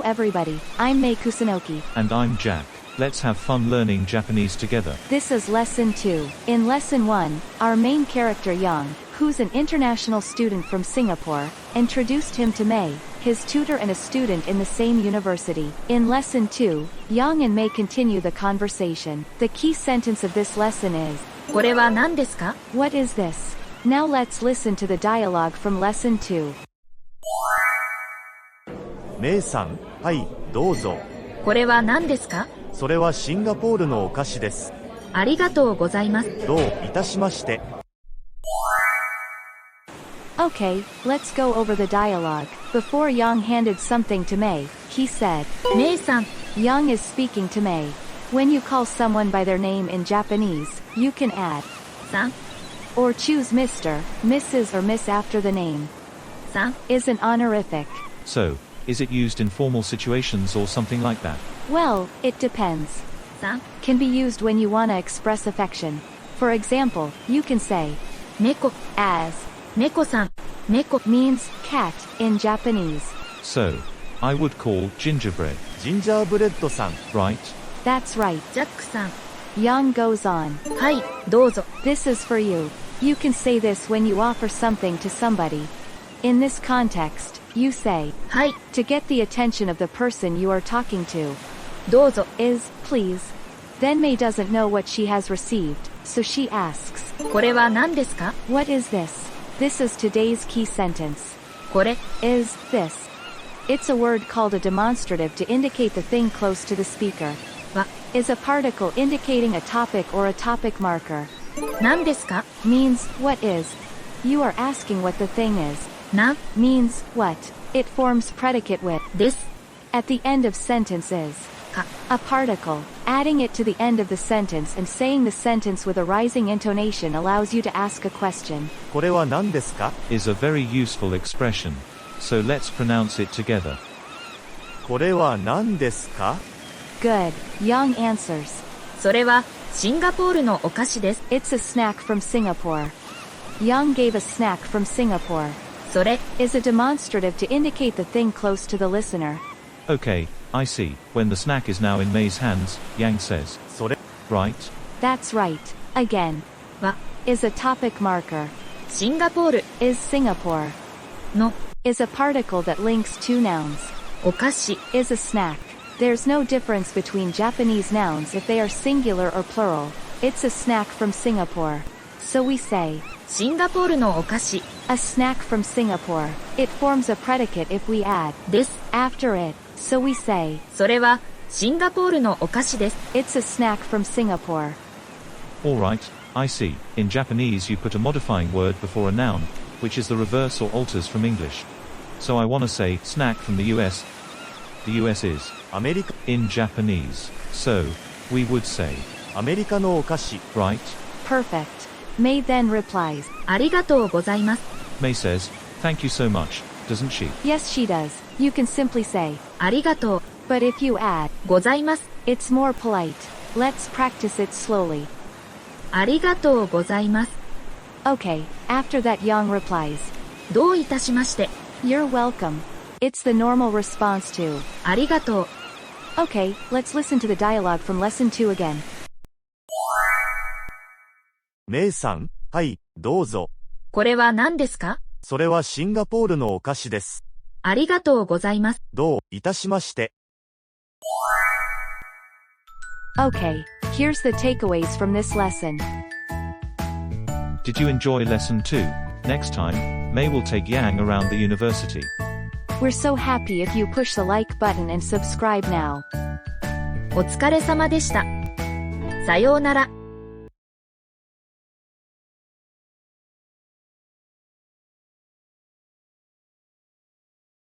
everybody, I'm Mei Kusunoki. And I'm Jack. Let's have fun learning Japanese together. This is Lesson 2. In Lesson 1, our main character Young, who's an international student from Singapore, introduced him to Mei, his tutor and a student in the same university. In Lesson 2, Young and Mei continue the conversation. The key sentence of this lesson is, これは何ですか? What is this? Now let's listen to the dialogue from Lesson 2. メイさん、はい、どうぞ。これは何ですか? それはシンガポールのお菓子です。ありがとうございます。どういたしまして。Okay, let's go over the dialogue. Before Young handed something to Mei, he said, メイさん。 Young is speaking to Mei. When you call someone by their name in Japanese, you can add さん。 or choose Mr., Mrs. or Miss after the name. さん。 Is an honorific. So, is it used in formal situations or something like that? Well, it depends. さん。 Can be used when you want to express affection. For example, you can say 猫。 as 猫さん。猫 means cat in Japanese. So, I would call gingerbread. ジンジャーブレッドさん。Right? That's right. ジャックさん。 Young goes on. はい、どうぞ。 This is for you. You can say this when you offer something to somebody. In this context, you say はい、 to get the attention of the person you are talking to. どうぞ。 Is please. Then Mei doesn't know what she has received, so she asks, これは何ですか? What is this? This is today's key sentence. これ Is this. It's a word called a demonstrative to indicate the thing close to the speaker. は Is a particle indicating a topic or a topic marker. 何ですか? Means what is. You are asking what the thing is. なん Means what. It forms predicate with です at the end of sentences. か A particle. Adding it to the end of the sentence and saying the sentence with a rising intonation allows you to ask a question. これは何ですか? Is a very useful expression. So let's pronounce it together. これは何ですか? Good. Young answers. それはシンガポールのお菓子です。 It's a snack from Singapore. Young gave a snack from Singapore. それ Is a demonstrative to indicate the thing close to the listener. Okay, I see. When the snack is now in Mei's hands, Yang says, それ right? That's right. Again. は Is a topic marker. シンガポール Is Singapore. の Is a particle that links two nouns. お菓子 Is a snack. There's no difference between Japanese nouns if they are singular or plural. It's a snack from Singapore. So we say, シンガポールのお菓子 a snack from Singapore. It forms a predicate if we add です。 after it. So we say, それはシンガポールのお菓子です。 it's a snack from Singapore. Alright, I see. In Japanese you put a modifying word before a noun, which is the reverse or alters from English. So I want to say snack from the US. The US is アメリカ in Japanese. So, we would say アメリカのお菓子 right? Perfect. Mei then replies, ありがとうございます。 Mei says, thank you so much, doesn't she? yes she does. You can simply say, ありがとう but if you add, ございます。 it's more polite. Let's practice it slowly. ありがとうございます。 Okay, after that Young replies, どういたしまして。 you're welcome. It's the normal response to, ありがとう。 okay, let's listen to the dialogue from lesson 2 again. メイさん、はい、どうぞ。これは何ですか? それはシンガポールのお菓子です。ありがとうございます。どういたしまして。Okay, here's the takeaways from this lesson. Did you enjoy lesson 2? Next time, Mei will take Yang around the university. We're so happy if you push the like button and subscribe now. お疲れ様でした。さようなら。